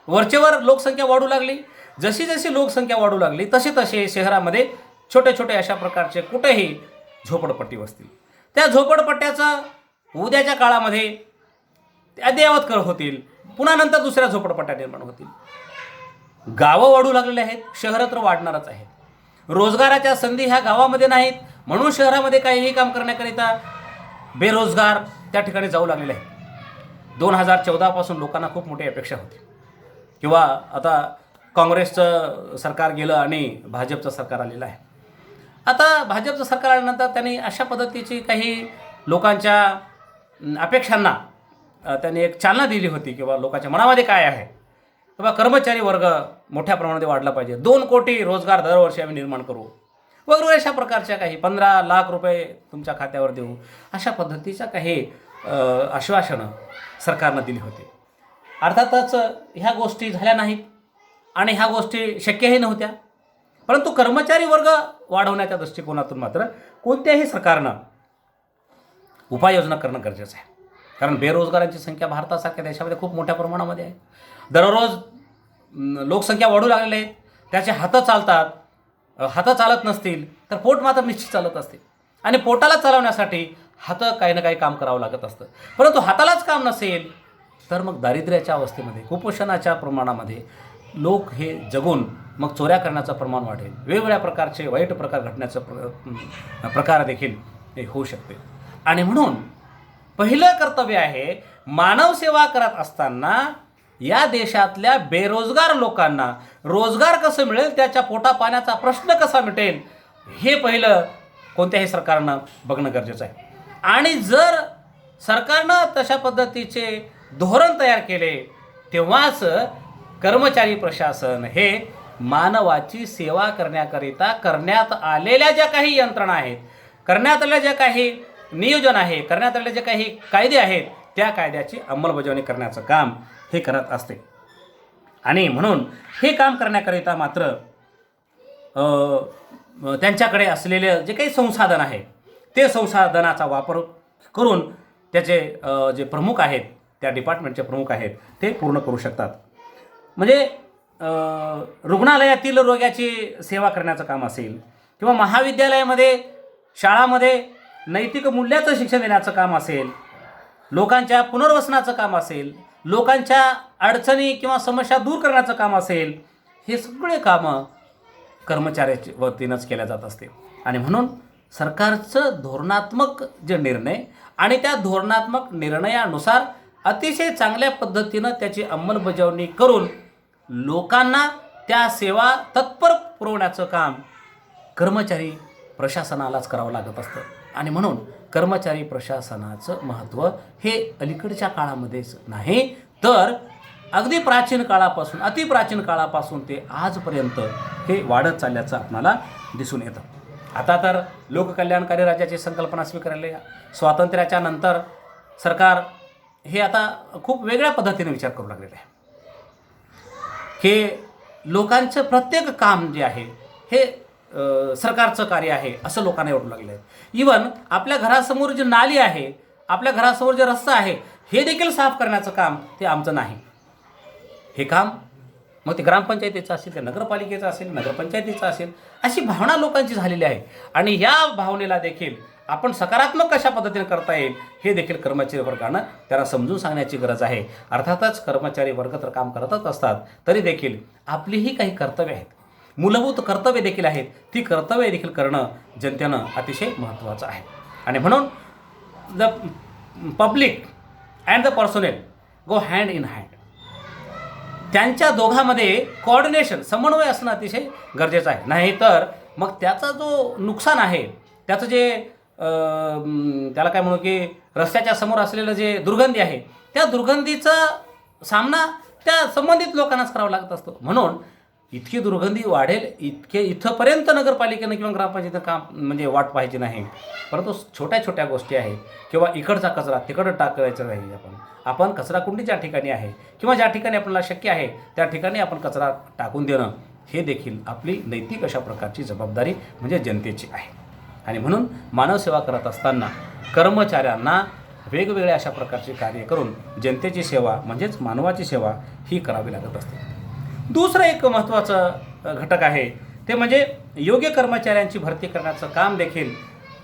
वरचेवर लोकसंख्या वाढू लागली. जशी लोकसंख्या वाढू लागली तसे शहरामध्ये छोटे अशा प्रकारचे कुठेही झोपडपट्टी वसतील. त्या झोपडपट्ट्याचा उद्याच्या काळामध्ये अद्ययावत होतील, पुन्हा नंतर दुसऱ्या झोपडपट्ट्या निर्माण होतील. गावं वाढू लागलेली आहेत, शहरं तर वाढणारच आहेत. रोजगाराच्या संधी ह्या गावामध्ये नाहीत, म्हणून शहरामध्ये काहीही काम करण्याकरिता बेरोजगार त्या ठिकाणी जाऊ लागलेले आहेत. 2014 पासून लोकांना खूप मोठी अपेक्षा होती किंवा आता काँग्रेसचं सरकार गेलं आणि भाजपचं सरकार आलेलं आहे. आता भाजपचं सरकार आल्यानंतर त्यांनी अशा पद्धतीची काही लोकांच्या अपेक्षांना त्यांनी एक चालना दिली होती किंवा लोकांच्या मनामध्ये काय आहे किंवा कर्मचारी वर्ग मोठ्या प्रमाणामध्ये वाढला पाहिजे, 2 कोटी रोजगार दरवर्षी आम्ही निर्माण करू वगैरे अशा प्रकारच्या काही 15 लाख रुपये तुमच्या खात्यावर देऊ अशा पद्धतीच्या काही आश्वासनं सरकारनं दिली होती. अर्थातच ह्या गोष्टी झाल्या नाहीत आणि ह्या गोष्टी शक्यही नव्हत्या. परंतु कर्मचारी वर्ग वाढवण्याच्या दृष्टिकोनातून मात्र कोणत्याही सरकारनं उपाययोजना करणं गरजेचं आहे. कारण बेरोजगारांची संख्या भारतासारख्या देशामध्ये खूप मोठ्या प्रमाणामध्ये आहे. दररोज लोकसंख्या वाढू लागलेली आहे. त्याचे हातं चालत नसतील तर पोट मात्र निश्चित चालत असते आणि पोटाला चालवण्यासाठी हातं काही ना काही काम करावं लागत असतं. परंतु हातालाच काम नसेल तर मग दारिद्र्याच्या अवस्थेमध्ये, कुपोषणाच्या प्रमाणामध्ये लोक हे जगून मग चोऱ्या करण्याचं प्रमाण वाढेल, वेगवेगळ्या प्रकारचे वाईट प्रकार घडण्याचं प्रकार देखील होऊ शकते. आणि म्हणून पहिलं कर्तव्य आहे मानव सेवा करत असताना या देशातल्या बेरोजगार लोकांना रोजगार कसं मिळेल, त्याच्या पोटापाण्याचा प्रश्न कसा मिटेल हे पहिलं कोणत्याही सरकारनं बघणं गरजेचं आहे. आणि जर सरकारनं तशा पद्धतीचे धोरण तयार केले तेव्हाच कर्मचारी प्रशासन हे मानवाची सेवा करण्याकरिता करण्यात आलेल्या ज्या काही यंत्रणा आहेत, करण्यात आलेल्या ज्या काही नियोजन आहे, करण्यात आलेले जे काही कायदे आहेत त्या कायद्याची अंमलबजावणी करण्याचं काम हे करत असते. आणि म्हणून हे काम करण्याकरिता मात्र त्यांच्याकडे असलेले जे काही संसाधन आहे ते संसाधनाचा वापर करून त्याचे जे प्रमुख आहेत, त्या डिपार्टमेंटचे प्रमुख आहेत ते पूर्ण करू शकतात. म्हणजे रुग्णालयातील रोग्याची सेवा करण्याचं काम असेल किंवा महाविद्यालयामध्ये, शाळामध्ये नैतिक मूल्याचं शिक्षण देण्याचं काम असेल, लोकांच्या पुनर्वसनाचं काम असेल, लोकांच्या अडचणी किंवा समस्या दूर करण्याचं काम असेल, हे सगळे कामं कर्मचाऱ्याच्या वतीनंच केल्या जात असते. आणि म्हणून सरकारचं धोरणात्मक जे निर्णय आणि त्या धोरणात्मक निर्णयानुसार अतिशय चांगल्या पद्धतीनं त्याची अंमलबजावणी करून लोकांना त्या सेवा तत्पर पुरवण्याचं काम कर्मचारी प्रशासनालाच करावं लागत असतं. आणि म्हणून कर्मचारी प्रशासनाचं महत्त्व हे अलीकडच्या काळामध्येच नाही तर अगदी प्राचीन काळापासून, अतिप्राचीन काळापासून ते आजपर्यंत हे वाढत चालल्याचं आपल्याला दिसून येतं. आता तर लोककल्याणकारी राज्याची संकल्पना स्वीकारली. स्वातंत्र्याच्या नंतर सरकार हे आता खूप वेगळ्या पद्धतीने विचार करू लागलेलं आहे. हे लोकांचं प्रत्येक काम जे आहे हे सरकारचं कार्य आहे असं लोकांना वाटू लागलं आहे. इवन आपल्या घरासमोर जी नाली आहे, आपल्या घरासमोर जे रस्ता आहे, हे देखील साफ करण्याचं काम ते आमचं नाही. हे काम मग ते ग्रामपंचायतीचं असेल, ते नगरपालिकेचं असेल, नगरपंचायतीचं असेल, अशी भावना लोकांची झालेली आहे. आणि या भावनेला देखील आपण सकारात्मक कशा पद्धतीने करता येईल हे देखील कर्मचारी वर्गानं त्यांना समजून सांगण्याची गरज आहे. अर्थातच कर्मचारी वर्ग तर काम करतच असतात, तरी देखील आपलीही काही कर्तव्य आहेत, मूलभूत कर्तव्य देखील आहेत. ती कर्तव्य देखील करणं जनतेनं अतिशय महत्त्वाचं आहे. आणि म्हणून the public and the personnel go hand in hand. त्यांच्या दोघांमध्ये कोऑर्डिनेशन, समन्वय असणं अतिशय गरजेचं आहे. नाही तर मग त्याचा जो नुकसान आहे, त्याचं जे त्याला काय म्हणू की रस्त्याच्या समोर असलेलं जे दुर्गंधी आहे, त्या दुर्गंधीचा सामना त्या संबंधित लोकांनाच करावा लागत असतो. म्हणून इतकी दुर्गंधी वाढेल इथंपर्यंत नगरपालिकेनं किंवा ग्रामपंचायतीनं काम म्हणजे वाट पाहायची नाही. परंतु छोट्या छोट्या गोष्टी आहेत किंवा इकडचा कचरा तिकडं टाकायचा नाही. आपण कचराकुंडी ज्या ठिकाणी आहे किंवा ज्या ठिकाणी आपल्याला शक्य आहे त्या ठिकाणी आपण कचरा टाकून देणं हे देखील आपली नैतिक अशा प्रकारची जबाबदारी म्हणजे जनतेची आहे. आणि म्हणून मानवसेवा करत असताना कर्मचाऱ्यांना वेगवेगळ्या अशा प्रकारचे कार्य करून जनतेची सेवा म्हणजेच मानवाची सेवा ही करावी लागत असते. दुसरं एक महत्त्वाचं घटक आहे ते म्हणजे योग्य कर्मचाऱ्यांची भरती करण्याचं काम देखील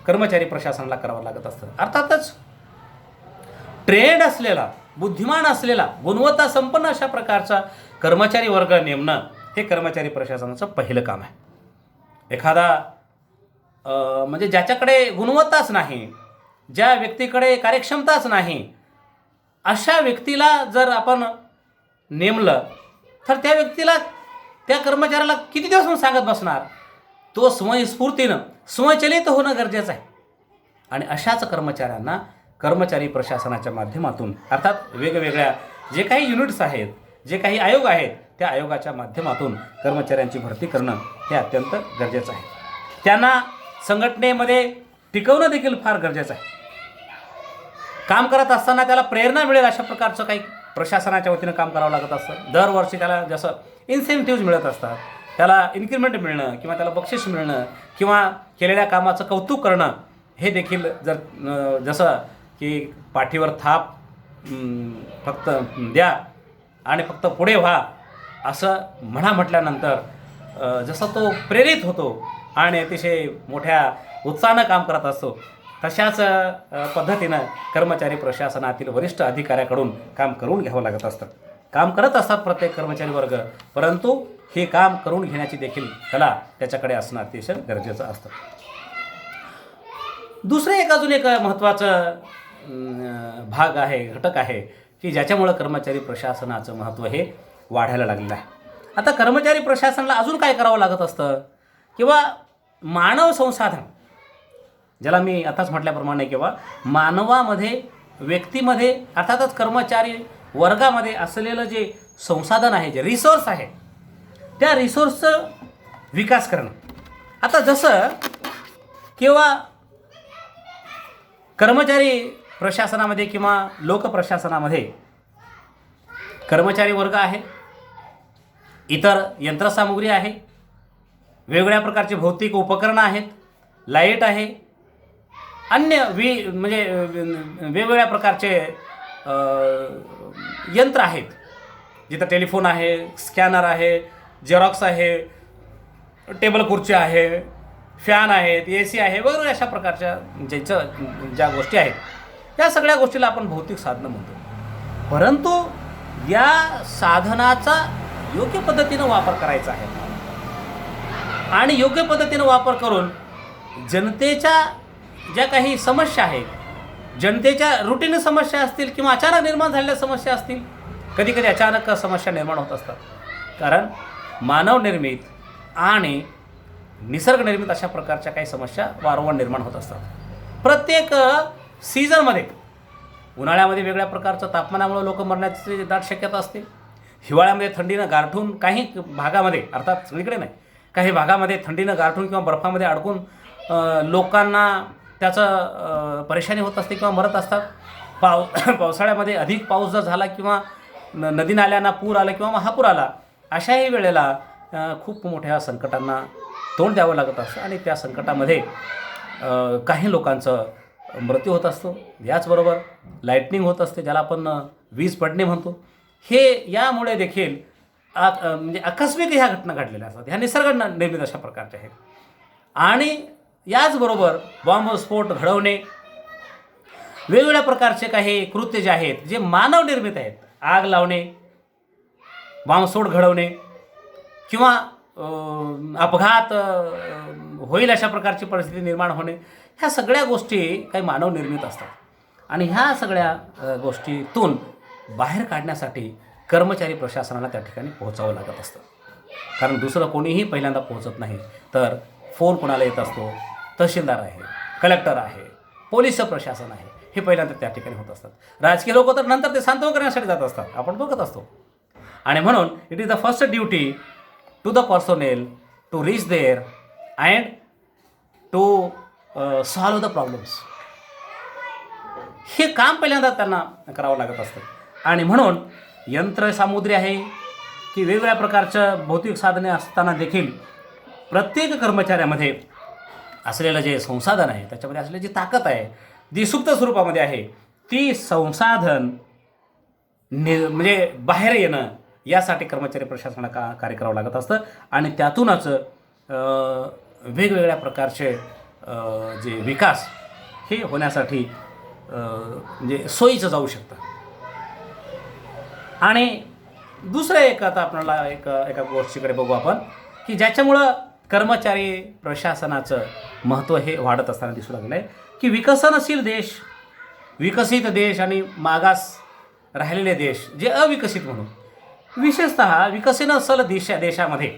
कर्मचारी प्रशासनाला करावं लागत असतं. अर्थातच ट्रेंड असलेला, बुद्धिमान असलेला, गुणवत्ता संपन्न अशा प्रकारचा कर्मचारी वर्ग नेमणं हे कर्मचारी प्रशासनाचं पहिलं काम आहे. एखादा म्हणजे ज्याच्याकडे गुणवत्ताच नाही, ज्या व्यक्तीकडे कार्यक्षमताच नाही, अशा व्यक्तीला जर आपण नेमलं तर त्या व्यक्तीला, त्या कर्मचाऱ्याला किती दिवस म्हणून सांगत बसणार. तो स्वयंस्फूर्तीनं स्वयंचलित होणं गरजेचं आहे. आणि अशाच कर्मचाऱ्यांना कर्मचारी प्रशासनाच्या माध्यमातून अर्थात वेगवेगळ्या जे काही युनिट्स आहेत, जे काही आयोग आहेत, त्या आयोगाच्या माध्यमातून कर्मचाऱ्यांची भरती करणं हे अत्यंत गरजेचं आहे. त्यांना संघटनेमध्ये टिकवणं देखील फार गरजेचं आहे. काम करत असताना त्याला प्रेरणा मिळेल अशा प्रकारचं काही प्रशासनाच्या वतीनं काम करावं लागत असतं. दरवर्षी त्याला जसं इन्सेंटिव्ज मिळत असतात, त्याला इन्क्रिमेंट मिळणं किंवा त्याला बक्षीस मिळणं किंवा केलेल्या कामाचं कौतुक करणं हे देखील जसं की पाठीवर थाप फक्त द्या आणि फक्त पुढे व्हा असं म्हटल्यानंतर जसं तो प्रेरित होतो आणि अतिशय मोठ्या उत्साहानं काम करत असतो, तशाच पद्धतीनं कर्मचारी प्रशासनातील वरिष्ठ अधिकाऱ्याकडून काम करून घ्यावं लागत असतं. काम करत असतात प्रत्येक कर्मचारी वर्ग, परंतु हे काम करून घेण्याची देखील कला त्याच्याकडे असणं अतिशय गरजेचं असतं. दुसरं अजून एक महत्त्वाचं भाग आहे, घटक आहे की ज्याच्यामुळं कर्मचारी प्रशासनाचं महत्त्व हे वाढायला लागलेलं आहे. आता कर्मचारी प्रशासनाला अजून काय करावं लागत असतं किंवा मानव संसाधन, ज्याला मी आताच म्हटल्याप्रमाणे किंवा मानवामध्ये, व्यक्तीमध्ये अर्थातच कर्मचारी वर्गामध्ये असलेलं जे संसाधन आहे, जे रिसोर्स आहे, त्या रिसोर्सचं विकास करणं. आता जसं किंवा कर्मचारी प्रशासनामध्ये किंवा लोकप्रशासनामध्ये कर्मचारी वर्ग आहे, इतर यंत्रसामुग्री आहे, वेगवेगळ्या प्रकारचे भौतिक उपकरणं आहेत, लाईट आहे, अन्य म्हणजे वेगवेगळ्या प्रकारचे यंत्र आहेत, जिथं टेलिफोन आहे, स्कॅनर आहे, झेरॉक्स आहे, टेबल खुर्ची आहे, फॅन आहेत, AC आहे, वगैरे अशा प्रकारच्या ज्या गोष्टी आहेत, या सगळ्या गोष्टीला आपण भौतिक साधनं म्हणतो. परंतु या साधनाचा योग्य पद्धतीनं वापर करायचा आहे आणि योग्य पद्धतीनं वापर करून जनतेच्या ज्या काही समस्या आहेत, जनतेच्या रुटीन समस्या असतील किंवा अचानक निर्माण झालेल्या समस्या असतील, कधी कधी अचानक समस्या निर्माण होत असतात. कारण मानवनिर्मित आणि निसर्गनिर्मित अशा प्रकारच्या काही समस्या वारंवार निर्माण होत असतात. प्रत्येक सीझनमध्ये, उन्हाळ्यामध्ये वेगळ्या प्रकारचं तापमानामुळे लोक मरण्याची दाट शक्यता असते, हिवाळ्यामध्ये थंडीनं गारठून काही भागामध्ये, अर्थात सगळीकडे नाही, काही भागामध्ये थंडीनं गारठून किंवा बर्फामध्ये अडकून लोकांना त्याचं परेशानी होत असते किंवा मरत असतात. पावसाळ्यामध्ये अधिक पाऊस जर झाला किंवा नदी नाल्यांना पूर आला किंवा महापूर आला, अशाही वेळेला खूप मोठ्या संकटांना तोंड द्यावं लागत असतं आणि त्या संकटामध्ये काही लोकांचं मृत्यू होत असतो. याचबरोबर लाईटनिंग होत असते, ज्याला आपण वीज पडणे म्हणतो. हे यामुळे देखील म्हणजे आकस्मिक ह्या घटना घडलेल्या असतात, ह्या निसर्ग निर्मित अशा प्रकारच्या आहेत. आणि याचबरोबर बॉम्बस्फोट घडवणे, वेगवेगळ्या प्रकारचे काही कृत्य जे आहेत, जे मानवनिर्मित आहेत, आग लावणे, बॉम्बस्फोट घडवणे किंवा अपघात होईल अशा प्रकारची परिस्थिती निर्माण होणे, ह्या सगळ्या गोष्टी काही मानवनिर्मित असतात. आणि ह्या सगळ्या गोष्टीतून बाहेर काढण्यासाठी कर्मचारी प्रशासनाला त्या ठिकाणी पोहोचावं लागत असतं. कारण दुसरं कोणीही पहिल्यांदा पोहोचत नाही, तर फोन कोणाला येत असतो, तहसीलदार आहे, कलेक्टर आहे, पोलीस प्रशासन आहे, हे पहिल्यांदा त्या ठिकाणी होत असतात. राजकीय लोक तर नंतर ते सांत्वन करण्यासाठी जात असतात, आपण बघत असतो. आणि म्हणून it is the first duty to the personnel to reach there and to solve the problems. हे काम पहिल्यांदा त्यांना करावं लागत असतं. आणि म्हणून यंत्रसामुग्री आहे की वेगवेगळ्या प्रकारचं भौतिक साधने असताना देखील प्रत्येक कर्मचाऱ्यामध्ये असलेलं जे संसाधन आहे, त्याच्यामध्ये असलेली जी ताकद आहे, जी सुप्त स्वरूपामध्ये आहे, ती संसाधन म्हणजे बाहेर येणं, यासाठी कर्मचारी प्रशासनाला कार्य करावं लागत असतं. आणि त्यातूनच वेगवेगळ्या प्रकारचे जे विकास हे होण्यासाठी म्हणजे सोयीचं जाऊ शकतं. आणि दुसरं एक आता आपल्याला एका गोष्टीकडे बघू आपण, की ज्याच्यामुळं कर्मचारी प्रशासनाचं महत्त्व हे वाढत असताना दिसू लागलं आहे, की विकसनशील देश, विकसित देश आणि मागास राहिलेले देश, जे अविकसित म्हणून, विशेषतः विकसनशील देशामध्ये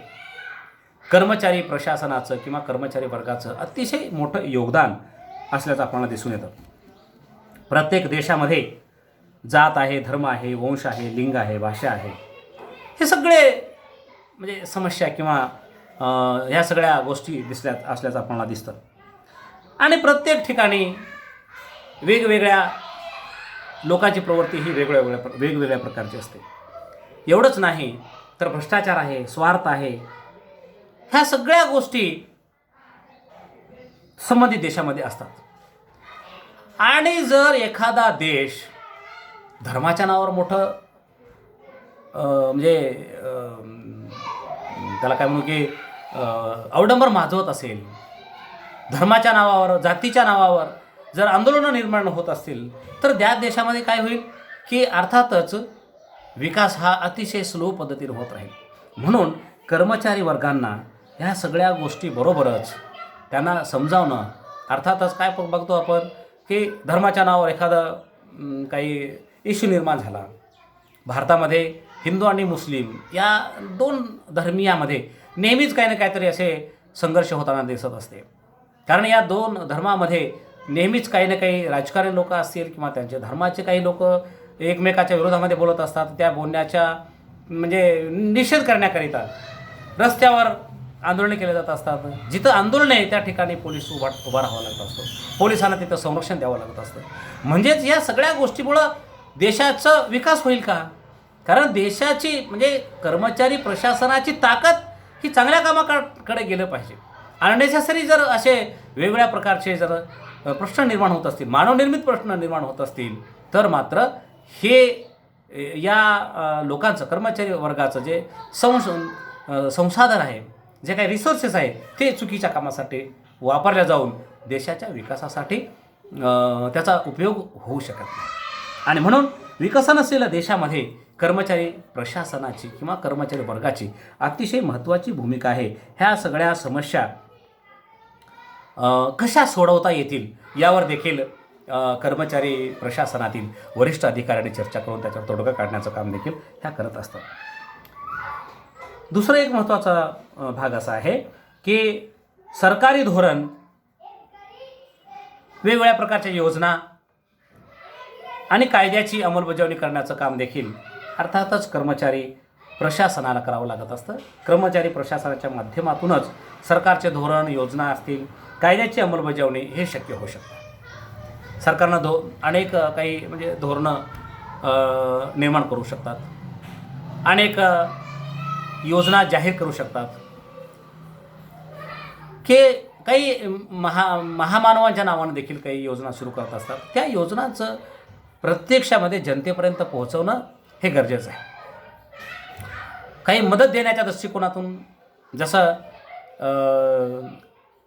कर्मचारी प्रशासनाचं किंवा कर्मचारी वर्गाचं अतिशय मोठं योगदान असल्याचं आपल्याला दिसून येतं. प्रत्येक देशामध्ये जात आहे, धर्म आहे, वंश आहे, लिंग आहे, भाषा आहे, हे सगळे म्हणजे समस्या किंवा ह्या सगळ्या गोष्टी असल्याचं आपल्याला दिसतं. आणि प्रत्येक ठिकाणी वेगवेगळ्या लोकांची प्रवृत्ती ही वेगवेगळ्या प्रकारची असते. एवढंच नाही तर भ्रष्टाचार आहे, स्वार्थ आहे, ह्या सगळ्या गोष्टी संबंधित देशामध्ये असतात. आणि जर एखादा देश धर्माच्या नावावर मोठं म्हणजे त्याला काय म्हणू की अवडंबर माजवत असेल, धर्माच्या नावावर, जातीच्या नावावर जर आंदोलनं निर्माण होत असतील, तर त्या देशामध्ये काय होईल की अर्थातच विकास हा अतिशय स्लो पद्धतीने होत राहील. म्हणून कर्मचारी वर्गांना ह्या सगळ्या गोष्टीबरोबरच त्यांना समजावणं, अर्थातच काय बघतो आपण की धर्माच्या नावावर एखादं काही इश्यू निर्माण झाला, भारतामध्ये हिंदू आणि मुस्लिम या दोन धर्मीयामध्ये नेहमीच काही ना काहीतरी असे संघर्ष होताना दिसत असते. कारण या दोन धर्मामध्ये नेहमीच काही ना काही राजकारणी लोक असतील किंवा त्यांचे धर्माचे काही लोक एकमेकाच्या विरोधामध्ये बोलत असतात. त्या बोलण्याच्या म्हणजे निषेध करण्याकरिता रस्त्यावर आंदोलने केले जात असतात. जिथं आंदोलन आहे त्या ठिकाणी पोलीस उभा राहावा लागत असतो, पोलिसांना तिथं संरक्षण द्यावं लागत असतं. म्हणजेच या सगळ्या गोष्टीमुळं देशाचा विकास होईल का? कारण देशाची म्हणजे कर्मचारी प्रशासनाची ताकद ही चांगल्या कामाकडे गेलं पाहिजे. अननेसेसरी जर असे वेगवेगळ्या प्रकारचे जर प्रश्न निर्माण होत असतील, मानवनिर्मित प्रश्न निर्माण होत असतील, तर मात्र हे या लोकांचं, कर्मचारी वर्गाचं जे संसाधन आहे, जे काही रिसोर्सेस आहेत, ते चुकीच्या कामासाठी वापरल्या जाऊन देशाच्या विकासासाठी त्याचा उपयोग होऊ शकत नाही. आणि म्हणून विकसनशील देशामध्ये कर्मचारी प्रशासनाची किंवा कर्मचारी वर्गाची अतिशय महत्त्वाची भूमिका आहे. ह्या सगळ्या समस्या कशा सोडवता येतील यावर देखील कर्मचारी प्रशासनातील वरिष्ठ अधिकाऱ्यांनी चर्चा करून त्याच्यावर तोडगा काढण्याचं काम देखील ह्या करत असतात. दुसरा एक महत्त्वाचा भाग असा आहे की सरकारी धोरण, वेगवेगळ्या प्रकारच्या योजना आणि कायद्याची अंमलबजावणी करण्याचं काम देखील अर्थातच कर्मचारी प्रशासनाला करावं लागत असतं. कर्मचारी प्रशासनाच्या माध्यमातूनच सरकारचे धोरण, योजना असतील, कायद्याची अंमलबजावणी हे शक्य होऊ शकतं. सरकारनं अनेक काही म्हणजे धोरणं निर्माण करू शकतात, अनेक योजना जाहीर करू शकतात, की काही महामानवांच्या नावानं देखील काही योजना सुरू करत असतात. त्या योजनांचं प्रत्यक्षामध्ये जनतेपर्यंत पोहोचवणं हे गरजेचं आहे. काही मदत देण्याच्या दृष्टिकोनातून जसं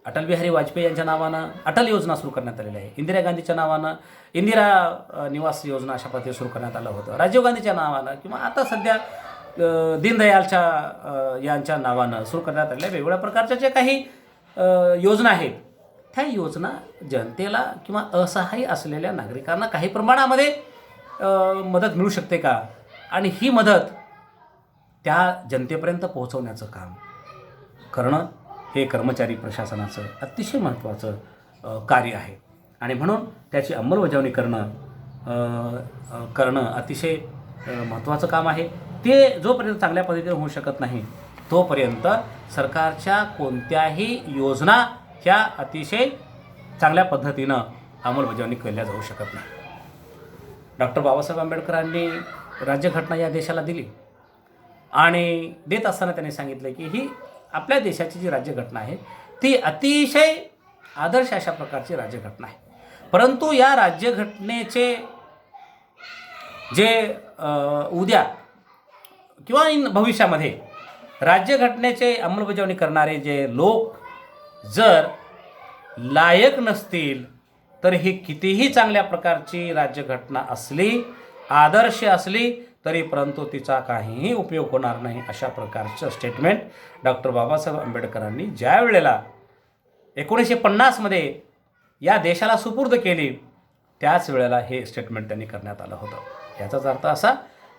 अटल बिहारी वाजपेयी यांच्या नावानं अटल योजना सुरू करण्यात आलेली आहे. इंदिरा गांधीच्या नावानं इंदिरा निवास योजना अशा पद्धतीने सुरू करण्यात आलं होतं. राजीव गांधीच्या नावानं किंवा आता सध्या दीनदयालच्या यांच्या नावानं सुरू करण्यात आलेल्या वेगवेगळ्या प्रकारच्या ज्या काही योजना आहेत, त्या योजना जनतेला किंवा असहाय्य असलेल्या नागरिकांना काही प्रमाणामध्ये मदत मिळू शकते का, आणि ही मदत त्या जनतेपर्यंत पोहोचवण्याचं काम करणं हे कर्मचारी प्रशासनाचं अतिशय महत्त्वाचं कार्य आहे. आणि म्हणून त्याची अंमलबजावणी करणं अतिशय महत्त्वाचं काम आहे. ते जोपर्यंत चांगल्या पद्धतीने होऊ शकत नाही तोपर्यंत सरकारच्या कोणत्याही योजना ह्या अतिशय चांगल्या पद्धतीनं अंमलबजावणी केल्या जाऊ शकत नाही. डॉक्टर बाबासाहेब आंबेडकरांनी राज्यघटना या देशाला दिली आणि देत असताना त्यांनी सांगितलं की ही आपल्या देशाची जी राज्यघटना आहे ती अतिशय आदर्श अशा प्रकारची राज्यघटना आहे. परंतु या राज्यघटनेचे जे उद्या किंवा भविष्यामध्ये राज्यघटनेचे अंमलबजावणी करणारे जे लोक जर लायक नसतील तर ही कितीही चांगल्या प्रकारची राज्यघटना असली, आदर्श असली तरी परंतु तिचा काहीही उपयोग होणार नाही, अशा प्रकारचं स्टेटमेंट डॉक्टर बाबासाहेब आंबेडकरांनी ज्या वेळेला 1950मध्ये या देशाला सुपूर्द केली त्याच वेळेला हे स्टेटमेंट त्यांनी करण्यात आलं होतं. याचाच अर्थ असा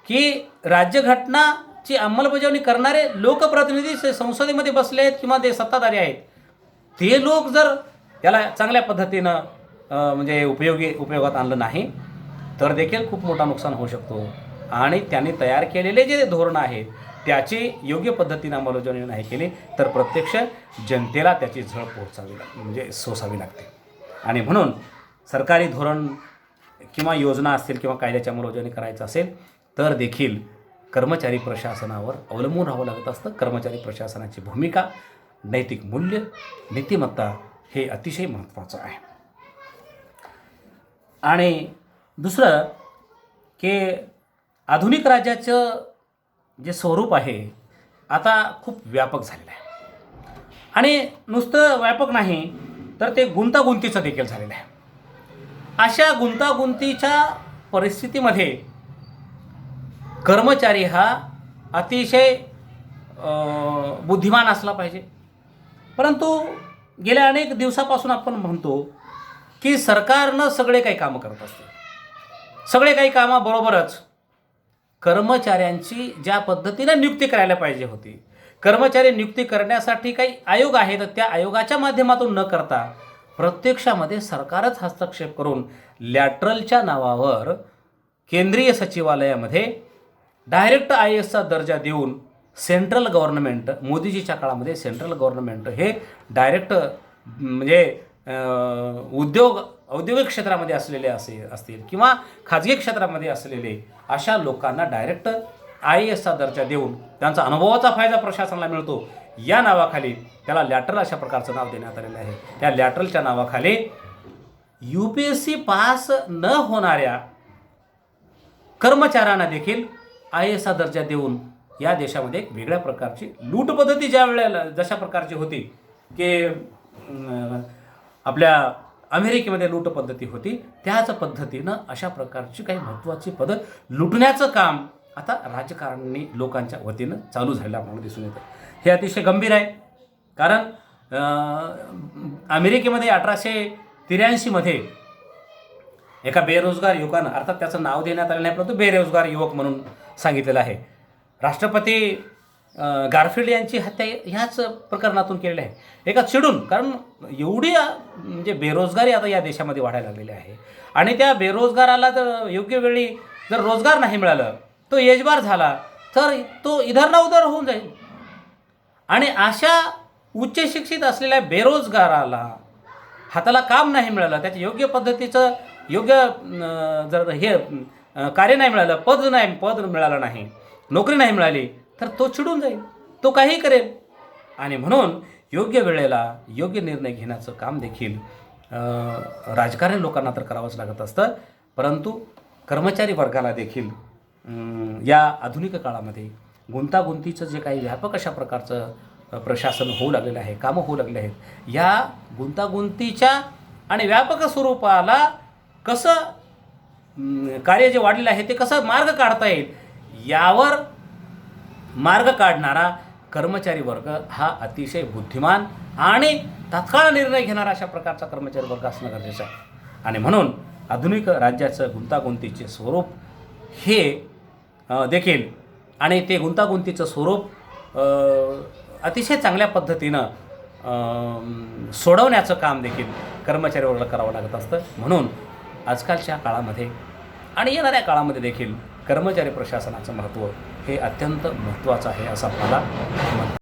की राज्यघटनाची अंमलबजावणी करणारे लोकप्रतिनिधी संसदेमध्ये बसले आहेत किंवा ते सत्ताधारी आहेत, ते लोक जर याला चांगल्या पद्धतीनं म्हणजे उपयोगात आणलं नाही तर देखील खूप मोठा नुकसान होऊ शकतो. आणि त्यांनी तयार केलेले जे धोरणं आहेत त्याची योग्य पद्धतीनं अंमलबजावणी नाही केली तर प्रत्यक्ष जनतेला त्याची झळ म्हणजे सोसावी लागते. आणि म्हणून सरकारी धोरण किंवा योजना असतील किंवा कायद्याची अंमलबजावणी करायचं असेल तर देखील कर्मचारी प्रशासनावर अवलंबून राहावं लागत असतं. कर्मचारी प्रशासनाची भूमिका, नैतिक मूल्य, नीतिमत्ता हे अतिशय महत्त्वाचं आहे. आणि दुसरं की आधुनिक राज्याचं जे स्वरूप आहे आता खूप व्यापक झालेलं आहे. आणि नुसतं व्यापक नाही तर ते गुंतागुंतीचं देखील झालेलं आहे. अशा गुंतागुंतीच्या परिस्थितीमध्ये कर्मचारी हा अतिशय बुद्धिमान असला पाहिजे. परंतु गेल्या अनेक दिवसापासून आपण म्हणतो की सरकारनं सगळे काही कामं करत असते. सगळे काही कामाबरोबरच कर्मचाऱ्यांची ज्या पद्धतीनं नियुक्ती करायला पाहिजे होती, कर्मचारी नियुक्ती करण्यासाठी काही आयोग आहेत, त्या आयोगाच्या माध्यमातून न करता प्रत्यक्षामध्ये सरकारच हस्तक्षेप करून लॅटरलच्या नावावर केंद्रीय सचिवालयामध्ये डायरेक्ट IASचा दर्जा देऊन सेंट्रल गव्हर्नमेंट, मोदीजीच्या काळामध्ये सेंट्रल गव्हर्नमेंट हे डायरेक्ट म्हणजे औद्योगिक क्षेत्रामध्ये असलेले असतील किंवा खाजगी क्षेत्रामध्ये असलेले अशा लोकांना डायरेक्ट IASचा दर्जा देऊन त्यांचा अनुभवाचा फायदा प्रशासनाला मिळतो या नावाखाली त्याला लॅटरल अशा प्रकारचं नाव देण्यात आलेलं आहे. त्या लॅटरलच्या नावाखाली UPSC पास न होणाऱ्या कर्मचाऱ्यांना देखील IASचा दर्जा देऊन या देशामध्ये एक वेगळ्या प्रकारची लूट पद्धती ज्या वेळेला जशा प्रकारची होती की आपल्या अमेरिकेमध्ये लूट पद्धती होती त्याच पद्धतीनं अशा प्रकारची काही महत्त्वाची पद्धत लुटण्याचं काम आता राजकारणी लोकांच्या वतीनं चालू झालेलं आपल्याला दिसून येतं. हे अतिशय गंभीर आहे. कारण अमेरिकेमध्ये 1883मध्ये एका बेरोजगार युवकानं, अर्थात त्याचं नाव देण्यात आलं नाही परंतु बेरोजगार युवक म्हणून सांगितलेलं आहे, राष्ट्रपती गारफिल्ड यांची हत्या ह्याच प्रकरणातून केलेली आहे. एका चिडून, कारण एवढी म्हणजे बेरोजगारी आता या देशामध्ये वाढायला लागलेली आहे आणि त्या बेरोजगाराला जर योग्य वेळी जर रोजगार नाही मिळालं, तो एजबार झाला तर तो इधर ना उधर होऊन जाईल. आणि अशा उच्च शिक्षित असलेल्या बेरोजगाराला हाताला काम नाही मिळालं, त्याच्या योग्य पद्धतीचं योग्य जर हे कार्य नाही मिळालं, पद मिळालं नाही, नोकरी नाही मिळाली, तर तो चिडून जाईल, तो काहीही करेल. आणि म्हणून योग्य वेळेला योग्य निर्णय घेण्याचं काम देखील राजकारणी लोकांना तर करावंच लागत असतं, परंतु कर्मचारी वर्गाला देखील या आधुनिक काळामध्ये गुंतागुंतीचं जे काही व्यापक अशा प्रकारचं प्रशासन होऊ लागलेलं आहे, कामं होऊ लागले आहेत, या गुंतागुंतीच्या आणि व्यापक स्वरूपाला कसं कार्य जे वाढलेलं आहे ते कसं मार्ग काढता येईल, यावर मार्ग काढणारा कर्मचारी वर्ग हा अतिशय बुद्धिमान आणि तात्काळ निर्णय घेणारा अशा प्रकारचा कर्मचारी वर्ग असणं गरजेचं आहे. आणि म्हणून आधुनिक राज्याचं गुंतागुंतीचे स्वरूप हे देखील आणि ते गुंतागुंतीचं स्वरूप अतिशय चांगल्या पद्धतीनं सोडवण्याचं काम देखील कर्मचारी वर्गाला करावं लागत असतं. म्हणून आजकालच्या काळामध्ये आणि येणाऱ्या काळामध्ये देखील कर्मचारी प्रशासनाचं महत्त्व हे अत्यंत महत्त्वाचं आहे असं मला म्हणतं.